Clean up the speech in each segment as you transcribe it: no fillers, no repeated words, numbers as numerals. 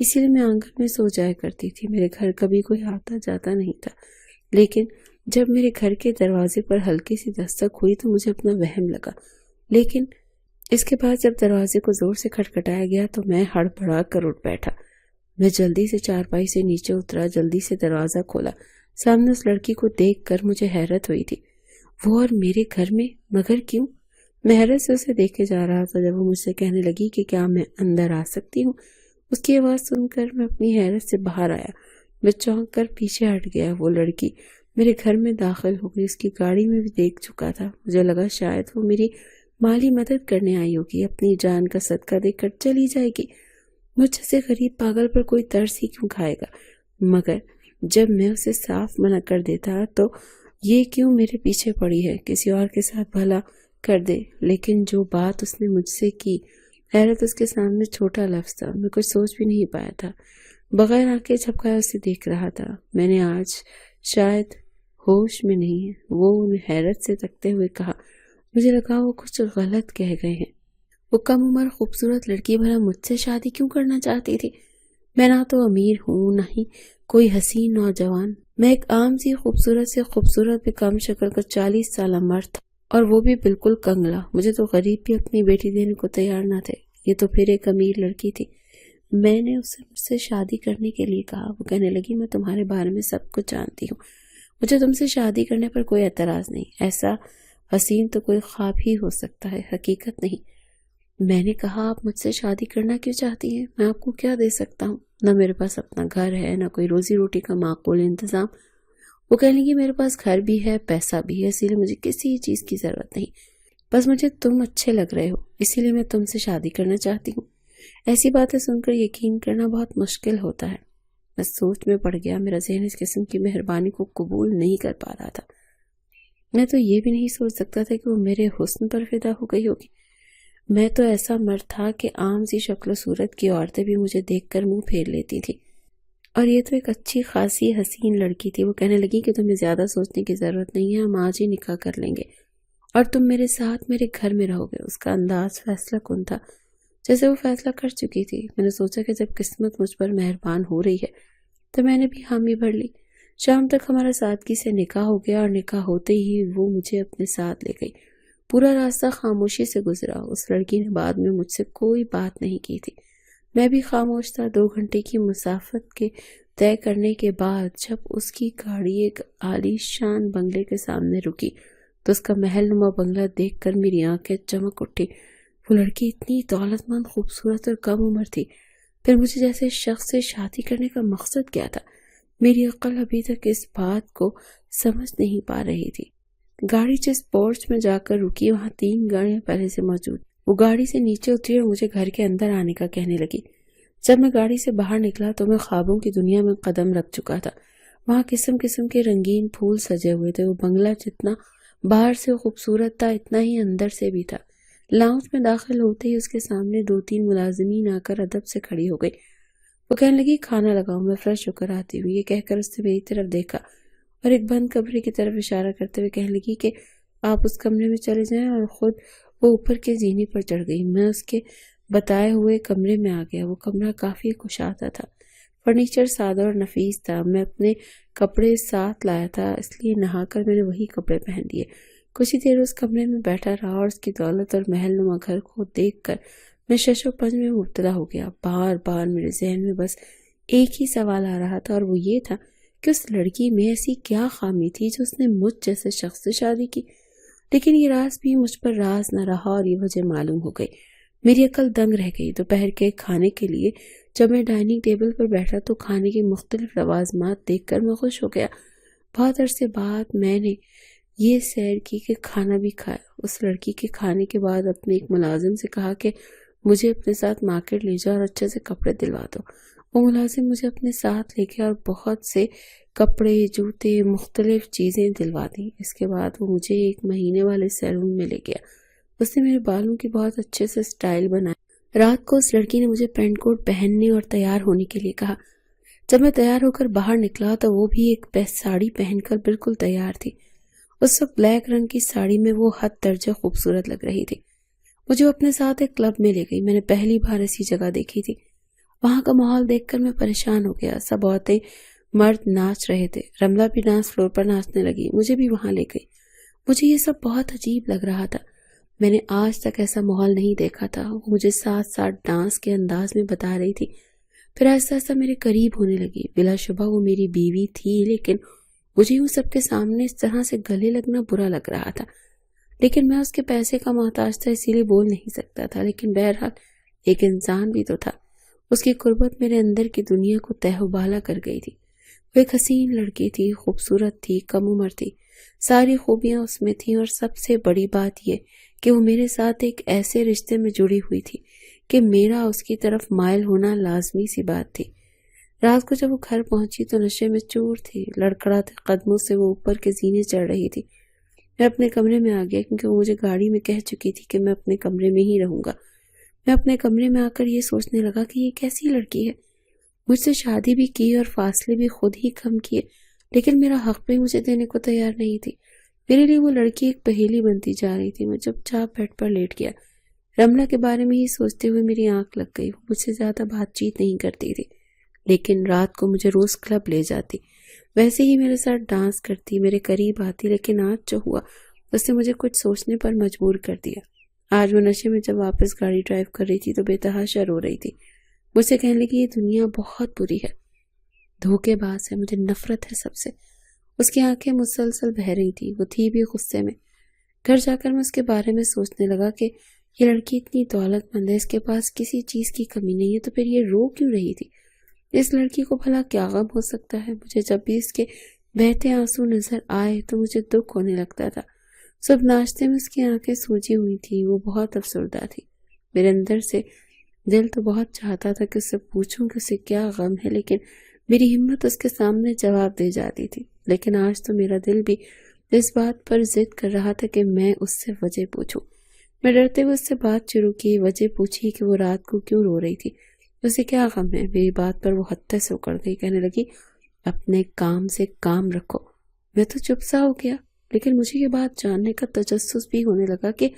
اسی لیے میں آنگن میں سو جایا کرتی تھی. میرے گھر کبھی کوئی آتا جاتا نہیں تھا، لیکن جب میرے گھر کے دروازے پر ہلکی سی دستک ہوئی تو مجھے اپنا وہم لگا. لیکن اس کے بعد جب دروازے کو زور سے کھٹکھٹایا گیا تو میں ہڑبڑا کر اٹھ بیٹھا. میں جلدی سے چارپائی سے نیچے اترا، جلدی سے دروازہ کھولا. سامنے اس لڑکی کو دیکھ کر مجھے حیرت ہوئی تھی. وہ اور میرے گھر میں، مگر کیوں؟ میں حیرت سے اسے دیکھے جا رہا تھا جب وہ مجھ سے کہنے لگی کہ کیا میں اندر آ سکتی ہوں. اس کی آواز سن کر میں اپنی حیرت سے باہر آیا. میں چونک کر پیچھے ہٹ گیا. وہ لڑکی میرے گھر میں داخل ہو گئی. اس کی گاڑی میں بھی دیکھ چکا تھا. مجھے لگا شاید وہ میری مالی مدد کرنے آئی ہوگی، اپنی جان کا صدقہ دے کر چلی جائے گی. مجھ جیسے غریب پاگل پر کوئی ترس ہی کیوں کھائے گا؟ مگر جب میں اسے صاف منع کر دیتا تو یہ کیوں میرے پیچھے پڑی ہے، کسی اور کے ساتھ بھلا کر دے. لیکن جو بات اس نے مجھ سے کی، حیرت اس کے سامنے چھوٹا لفظ تھا. میں کچھ سوچ بھی نہیں پایا تھا، بغیر آنکھیں جھپکائے اسے دیکھ رہا تھا. میں نے آج شاید ہوش میں نہیں ہے، وہ حیرت سے تکتے ہوئے کہا. مجھے لگا وہ کچھ غلط کہہ گئے ہیں. وہ کم عمر خوبصورت لڑکی بھلا مجھ سے شادی کیوں کرنا چاہتی تھی؟ میں نہ تو امیر ہوں، نہ ہی کوئی حسین نوجوان. میں ایک عام سی خوبصورت سے خوبصورت بھی کم شکل کا 40 سالہ مرد تھا، اور وہ بھی بالکل کنگلا. مجھے تو غریب بھی اپنی بیٹی دینے کو تیار نہ تھے. یہ تو پھر ایک امیر لڑکی تھی. میں نے اس سے مجھ سے شادی کرنے کے لیے کہا. وہ کہنے لگی میں تمہارے بارے میں سب کچھ جانتی ہوں، مجھے تم سے شادی کرنے پر کوئی اعتراض نہیں. ایسا حسین تو کوئی خواب ہی ہو سکتا ہے، حقیقت نہیں. میں نے کہا آپ مجھ سے شادی کرنا کیوں چاہتی ہیں؟ میں آپ کو کیا دے سکتا ہوں؟ نہ میرے پاس اپنا گھر ہے، نہ کوئی روزی روٹی کا معقول انتظام. وہ کہنے لگی میرے پاس گھر بھی ہے، پیسہ بھی ہے، اسی لیے مجھے کسی چیز کی ضرورت نہیں. بس مجھے تم اچھے لگ رہے ہو، اسی لیے میں تم سے شادی کرنا چاہتی ہوں. ایسی باتیں سن کر یقین کرنا بہت مشکل ہوتا ہے. میں سوچ میں پڑ گیا. میرا ذہن اس قسم کی مہربانی کو قبول نہیں کر پا رہا تھا. میں تو یہ بھی نہیں سوچ سکتا تھا کہ وہ میرے حسن پر فدا ہو گئی ہوگی. میں تو ایسا مرد تھا کہ عام سی شکل و صورت کی عورتیں بھی مجھے دیکھ کر منہ پھیر لیتی تھی، اور یہ تو ایک اچھی خاصی حسین لڑکی تھی. وہ کہنے لگی کہ تمہیں زیادہ سوچنے کی ضرورت نہیں ہے، ہم آج ہی نکاح کر لیں گے اور تم میرے ساتھ میرے گھر میں رہو گے. اس کا انداز فیصلہ کن تھا، جیسے وہ فیصلہ کر چکی تھی. میں نے سوچا کہ جب قسمت مجھ پر مہربان ہو رہی ہے تو میں نے بھی حامی بھر لی. شام تک ہمارا سادگی سے نکاح ہو گیا، اور نکاح ہوتے ہی وہ مجھے اپنے ساتھ لے گئی. پورا راستہ خاموشی سے گزرا. اس لڑکی نے بعد میں مجھ سے کوئی بات نہیں کی تھی. میں بھی خاموش تھا. 2 گھنٹے کی مسافت کے طے کرنے کے بعد جب اس کی گاڑی ایک عالی شان بنگلے کے سامنے رکی تو اس کا محل نما بنگلہ دیکھ کر میری آنکھیں چمک اٹھی. وہ لڑکی اتنی دولت مند، خوبصورت اور کم عمر تھی. پھر مجھے جیسے شخص سے شادی کرنے کا مقصد کیا تھا، میری عقل ابھی تک اس بات کو سمجھ نہیں پا رہی تھی. گاڑی جس پورچ میں جا کر رکی وہاں 3 گاڑیاں پہلے سے موجود. وہ گاڑی سے نیچے اتری اور مجھے گھر کے اندر آنے کا کہنے لگی. جب میں گاڑی سے باہر نکلا تو میں خوابوں کی دنیا میں قدم رکھ چکا تھا. وہاں قسم قسم کے رنگین پھول سجے ہوئے تھے. وہ بنگلہ جتنا باہر سے خوبصورت تھا اتنا ہی اندر سے بھی تھا. لاؤنج میں داخل ہوتے ہی اس کے سامنے 2-3 ملازمین آ کر ادب سے کھڑی ہو گئی. وہ کہنے لگی کھانا لگاؤ. میں فریش ہو کر آتی ہوئی یہ کہہ کر اس نے میری طرف دیکھا اور ایک بند کمرے کی طرف اشارہ کرتے ہوئے کہنے لگی کہ آپ اس کمرے میں چلے جائیں، اور خود وہ اوپر کے زینے پر چڑھ گئی. میں اس کے بتائے ہوئے کمرے میں آ گیا. وہ کمرہ کافی کشادہ تھا، فرنیچر سادہ اور نفیس تھا. میں اپنے کپڑے ساتھ لایا تھا، اس لیے نہا کر میں نے وہی کپڑے پہن لیے. کچھ ہی دیر اس کمرے میں بیٹھا رہا اور اس کی دولت اور محل نما گھر کو دیکھ کر میں شش و پنج میں مبتلا ہو گیا. بار بار میرے ذہن میں بس ایک ہی سوال آ رہا تھا، اور وہ یہ تھا کہ اس لڑکی میں ایسی کیا خامی تھی جو اس نے مجھ جیسے شخص سے شادی کی. لیکن یہ راز بھی مجھ پر راز نہ رہا اور یہ وجہ معلوم ہو گئی. میری عقل دنگ رہ گئی. دوپہر کے کھانے کے لیے جب میں ڈائننگ ٹیبل پر بیٹھا تو کھانے کے مختلف لوازمات دیکھ کر میں خوش ہو گیا. بہت عرصے بعد میں نے یہ سیر کی کہ کھانا بھی کھایا. اس لڑکی کے کھانے کے بعد اپنے ایک ملازم سے کہا کہ مجھے اپنے ساتھ مارکیٹ لے جاؤ اور اچھے سے کپڑے دلوا دو. وہ ملازم مجھے اپنے ساتھ لے گیا اور بہت سے کپڑے، جوتے، مختلف چیزیں دلوا دیں. اس کے بعد وہ مجھے 1 مہینے والے سیلون میں لے گیا. اس نے میرے بالوں کی بہت اچھے سے سٹائل بنائی. رات کو اس لڑکی نے مجھے پینٹ کوٹ پہننے اور تیار ہونے کے لیے کہا. جب میں تیار ہو کر باہر نکلا تو وہ بھی ایک ساڑی پہن کر بالکل تیار تھی. اس وقت بلیک رنگ کی ساڑی میں وہ حد درجہ خوبصورت لگ رہی تھی. مجھے اپنے ساتھ ایک کلب میں لے گئی. میں نے پہلی بار ایسی جگہ دیکھی تھی. وہاں کا ماحول دیکھ کر میں پریشان ہو گیا. سب عورتیں مرد ناچ رہے تھے. رملہ بھی ڈانس فلور پر ناچنے لگی. مجھے بھی وہاں لے گئی. مجھے یہ سب بہت عجیب لگ رہا تھا. میں نے آج تک ایسا ماحول نہیں دیکھا تھا. وہ مجھے ساتھ ساتھ ڈانس کے انداز میں بتا رہی تھی. پھر ایسا ایسا میرے قریب ہونے لگی. بلا شبہ وہ میری بیوی تھی، لیکن مجھے یوں سب کے سامنے اس طرح سے گلے لگنا برا لگ رہا تھا. لیکن میں اس کے پیسے کا محتاج تھا، اسی لیے بول نہیں سکتا تھا. لیکن بہرحال ایک انسان بھی تو تھا. اس کی قربت میرے اندر کی دنیا کو تہ و بالا کر گئی تھی. وہ ایک حسین لڑکی تھی، خوبصورت تھی، کم عمر تھی. ساری خوبیاں اس میں تھیں، اور سب سے بڑی بات یہ کہ وہ میرے ساتھ ایک ایسے رشتے میں جڑی ہوئی تھی کہ میرا اس کی طرف مائل ہونا لازمی سی بات تھی. رات کو جب وہ گھر پہنچی تو نشے میں چور تھی. لڑکھڑاتے قدموں سے وہ اوپر کے زینے چڑھ رہی تھی. میں اپنے کمرے میں آ گیا کیونکہ وہ مجھے گاڑی میں کہہ چکی تھی کہ میں اپنے کمرے میں ہی رہوں گا. میں اپنے کمرے میں آ کر یہ سوچنے لگا کہ یہ کیسی لڑکی ہے. مجھ سے شادی بھی کی اور فاصلے بھی خود ہی کم کیے، لیکن میرا حق بھی مجھے دینے کو تیار نہیں تھی. میرے لیے وہ لڑکی ایک پہیلی بنتی جا رہی تھی. میں چپ چاپ بیڈ پر لیٹ گیا. رملہ کے بارے میں ہی سوچتے ہوئے میری آنکھ لگ گئی. وہ مجھ سے زیادہ بات چیت نہیں کرتی تھی، لیکن رات کو مجھے روز کلب لے جاتی. ویسے ہی میرے ساتھ ڈانس کرتی، میرے قریب آتی. لیکن آج جو ہوا اس نے مجھے کچھ سوچنے پر مجبور کر دیا. آج وہ نشے میں جب واپس گاڑی ڈرائیو کر رہی تھی تو بے تحاشا رو رہی تھی. مجھ سے کہنے لگی یہ دنیا بہت بری ہے، دھوکے باز ہے، مجھے نفرت ہے سب سے. اس کی آنکھیں مسلسل بہہ رہی تھی. وہ تھی بھی غصے میں. گھر جا کر میں اس کے بارے میں سوچنے لگا کہ یہ لڑکی اتنی دولت مند ہے، اس کے پاس کسی چیز کی کمی نہیں ہے، تو پھر یہ رو کیوں رہی تھی؟ اس لڑکی کو بھلا کیا غم ہو سکتا ہے؟ مجھے جب بھی اس کے بہتے آنسو نظر آئے تو مجھے دکھ ہونے لگتا تھا. صبح ناشتے میں اس کی آنکھیں سوجی ہوئی تھی. وہ بہت افسردہ تھی. میرے اندر سے دل تو بہت چاہتا تھا کہ اس سے پوچھوں کہ اسے کیا غم ہے، لیکن میری ہمت اس کے سامنے جواب دے جاتی تھی. لیکن آج تو میرا دل بھی اس بات پر ضد کر رہا تھا کہ میں اس سے وجہ پوچھوں. میں ڈرتے ہوئے اس سے بات شروع کی. وجہ پوچھی کہ وہ رات کو کیوں رو رہی تھی، اسے کیا غم ہے. میری بات پر وہ حد سے اکڑ گئی. کہنے لگی اپنے کام سے کام رکھو. میں تو چپ سا ہو گیا، لیکن مجھے یہ بات جاننے کا تجسس بھی ہونے لگا کہ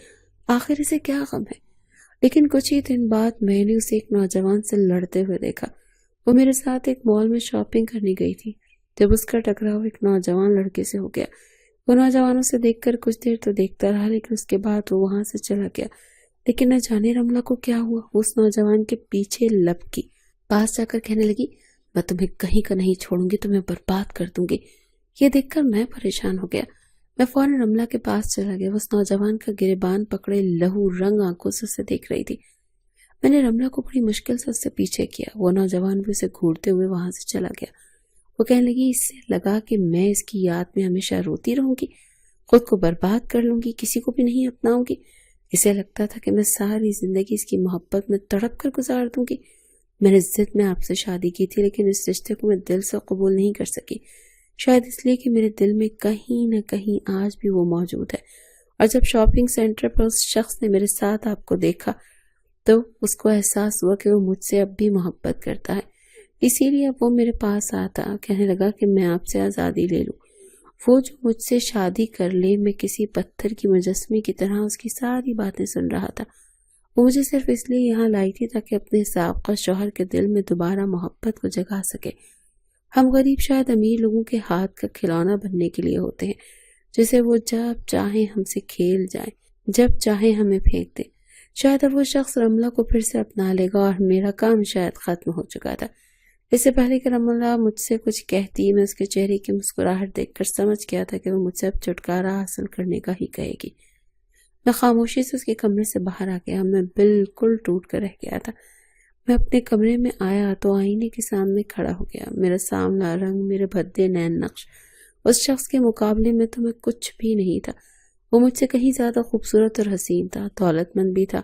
آخر اسے کیا غم ہے. لیکن کچھ ہی دن بعد میں نے اسے ایک نوجوان سے لڑتے ہوئے دیکھا. وہ میرے ساتھ ایک مال میں شاپنگ کرنے گئی تھی. جب اس کا ٹکراؤ ایک نوجوان لڑکے سے ہو گیا. وہ نوجوانوں سے دیکھ کر کچھ دیر تو دیکھتا رہا، لیکن اس کے بعد وہ وہاں سے چلا گیا. لیکن نہ جانے رملہ کو کیا ہوا. وہ اس نوجوان کے پیچھے لپکی، پاس جا کر کہنے لگی میں تمہیں کہیں کا نہیں چھوڑوں گی، تمہیں برباد کر دوں گی. یہ دیکھ کر میں پریشان ہو گیا. میں فوراً رملہ کے پاس چلا گیا. وہ اس نوجوان کا گریبان پکڑے لہو رنگ آنکھوں سے اسے دیکھ رہی تھی. میں نے رملہ کو بڑی مشکل سے اس سے پیچھے کیا. وہ نوجوان بھی اسے گھورتے ہوئے وہاں سے چلا گیا. وہ کہنے لگی اس سے لگا کہ میں اس کی یاد میں ہمیشہ روتی رہوں گی، خود کو برباد کر لوں گی، کسی کو بھی نہیں اپناؤں گی. اسے لگتا تھا کہ میں ساری زندگی اس کی محبت میں تڑپ کر گزار دوں گی. میں نے ضد میں آپ سے شادی کی تھی، لیکن اس رشتے کو میں دل سے قبول نہیں کر سکی. شاید اس لیے کہ میرے دل میں کہیں نہ کہیں آج بھی وہ موجود ہے. اور جب شاپنگ سینٹر پر اس شخص نے میرے ساتھ آپ کو دیکھا تو اس کو احساس ہوا کہ وہ مجھ سے اب بھی محبت کرتا ہے. اسی لیے اب وہ میرے پاس آتا، کہنے لگا کہ میں آپ سے آزادی لے لوں. وہ جو مجھ سے شادی کر لے. میں کسی پتھر کی مجسمے کی طرح اس کی ساری باتیں سن رہا تھا. وہ مجھے صرف اس لیے یہاں لائی تھی تاکہ اپنے سابقہ شوہر کے دل میں دوبارہ محبت کو جگا سکے. ہم غریب شاید امیر لوگوں کے ہاتھ کا کھلونا بننے کے لیے ہوتے ہیں، جسے وہ جب چاہیں ہم سے کھیل جائیں، جب چاہیں ہمیں پھینک دیں. شاید اب وہ شخص رملہ کو پھر سے اپنا لے گا اور میرا کام شاید ختم ہو چکا تھا. اس سے پہلے کہ رملہ مجھ سے کچھ کہتی، میں اس کے چہرے کی مسکراہٹ دیکھ کر سمجھ گیا تھا کہ وہ مجھ سے اب چھٹکارا حاصل کرنے کا ہی کہے گی. میں خاموشی سے اس کے کمرے سے باہر آ گیا. میں بالکل ٹوٹ کر رہ گیا تھا. میں اپنے کمرے میں آیا تو آئینے کے سامنے کھڑا ہو گیا. میرا سامنا رنگ، میرے بھدے نین نقش، اس شخص کے مقابلے میں تو میں کچھ بھی نہیں تھا. وہ مجھ سے کہیں زیادہ خوبصورت اور حسین تھا، دولت مند بھی تھا،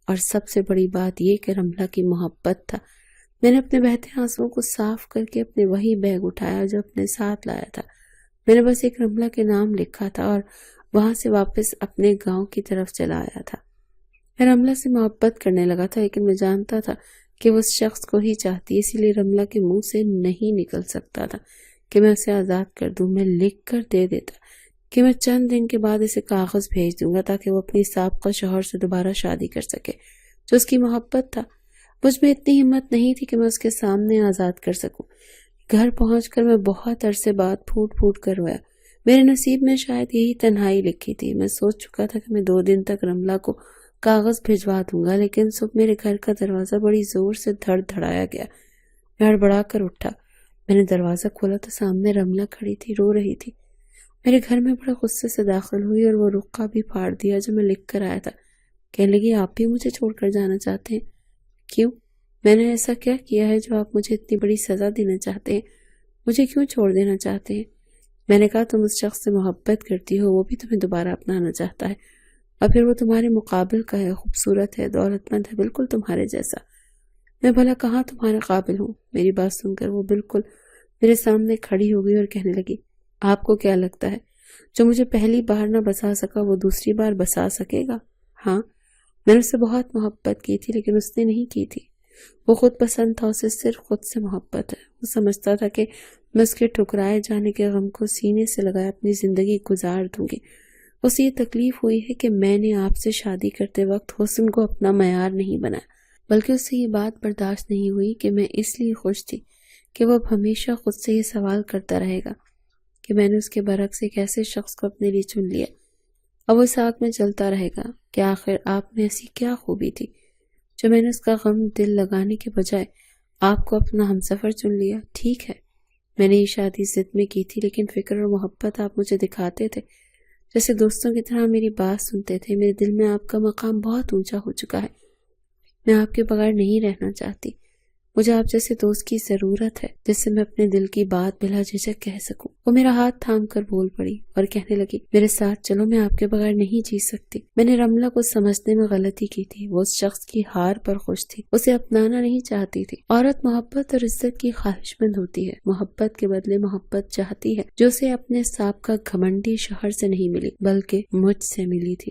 اور سب سے بڑی بات یہ کہ رملہ کی محبت تھا. میں نے اپنے بہتے آنسوؤں کو صاف کر کے اپنے وہی بیگ اٹھایا جو اپنے ساتھ لایا تھا. میں نے بس ایک رملہ کے نام لکھا تھا اور وہاں سے واپس اپنے گاؤں کی طرف چلا آیا تھا. میں رملہ سے محبت کرنے لگا تھا، لیکن میں جانتا تھا کہ وہ اس شخص کو ہی چاہتی، اسی لیے رملہ کے منہ سے نہیں نکل سکتا تھا کہ میں اسے آزاد کر دوں. میں لکھ کر دے دیتا کہ میں چند دن کے بعد اسے کاغذ بھیج دوں گا تاکہ وہ اپنی سابقہ شوہر سے دوبارہ شادی کر سکے جو اس کی محبت تھا. مجھ میں اتنی ہمت نہیں تھی کہ میں اس کے سامنے آزاد کر سکوں۔ گھر پہنچ کر میں بہت عرصے بعد پھوٹ پھوٹ کر رویا۔ میرے نصیب میں شاید یہی تنہائی لکھی تھی۔ میں سوچ چکا تھا کہ میں 2 دن تک رملہ کو کاغذ بھجوا دوں گا، لیکن صبح میرے گھر کا دروازہ بڑی زور سے دھڑ دھڑایا گیا۔ میں ہڑبڑا کر اٹھا۔ میں نے دروازہ کھولا تو سامنے رملہ کھڑی تھی، رو رہی تھی۔ میرے گھر میں بڑے غصے سے داخل ہوئی اور وہ رقعہ بھی پھاڑ دیا جو میں لکھ کر آیا تھا۔ کہنے لگی آپ بھی مجھے چھوڑ کر جانا چاہتے ہیں؟ کیوں؟ میں نے ایسا کیا کیا ہے جو آپ مجھے اتنی بڑی سزا دینا چاہتے ہیں؟ مجھے کیوں چھوڑ دینا چاہتے ہیں؟ میں نے کہا تم اس شخص سے محبت کرتی ہو، وہ بھی تمہیں دوبارہ اپنانا چاہتا ہے، اور پھر وہ تمہارے مقابل کا ہے، خوبصورت ہے، دولت مند ہے، بالکل تمہارے جیسا۔ میں بھلا کہاں تمہارے قابل ہوں؟ میری بات سن کر وہ بالکل میرے سامنے کھڑی ہو گئی اور کہنے لگی آپ کو کیا لگتا ہے جو مجھے پہلی بار نہ بسا سکا وہ دوسری بار بسا سکے گا؟ ہاں، میں نے اس سے بہت محبت کی تھی لیکن اس نے نہیں کی تھی۔ وہ خود پسند تھا، اسے صرف خود سے محبت ہے۔ وہ سمجھتا تھا کہ میں اس کے ٹھکرائے جانے کے غم کو سینے سے لگائے اپنی زندگی گزار دوں گی۔ اسے یہ تکلیف ہوئی ہے کہ میں نے آپ سے شادی کرتے وقت حسن کو اپنا معیار نہیں بنایا، بلکہ اس سے یہ بات برداشت نہیں ہوئی کہ میں اس لیے خوش تھی کہ وہ اب ہمیشہ خود سے یہ سوال کرتا رہے گا کہ میں نے اس کے برعکس ایک ایسے شخص کو اپنے لیے چن لیا۔ اب وہ اس آگ میں چلتا رہے گا کہ آخر آپ میں ایسی کیا خوبی تھی جو میں نے اس کا غم دل لگانے کے بجائے آپ کو اپنا ہمسفر چن لیا۔ ٹھیک ہے، میں نے یہ شادی ضد میں کی تھی، لیکن فکر اور محبت آپ مجھے دکھاتے تھے، جیسے دوستوں کی طرح میری بات سنتے تھے۔ میرے دل میں آپ کا مقام بہت اونچا ہو چکا ہے، میں آپ کے بغیر نہیں رہنا چاہتی۔ مجھے آپ جیسے دوست کی ضرورت ہے جس سے میں اپنے دل کی بات بلا جھجک کہہ سکوں۔ وہ میرا ہاتھ تھام کر بول پڑی اور کہنے لگی میرے ساتھ چلو، میں آپ کے بغیر نہیں جی سکتی۔ میں نے رملہ کو سمجھنے میں غلطی کی تھی۔ وہ اس شخص کی ہار پر خوش تھی، اسے اپنانا نہیں چاہتی تھی۔ عورت محبت اور عزت کی خواہش مند ہوتی ہے، محبت کے بدلے محبت چاہتی ہے جو اسے اپنے سابقہ گھمنڈی شوہر سے نہیں ملی بلکہ مجھ سے ملی تھی۔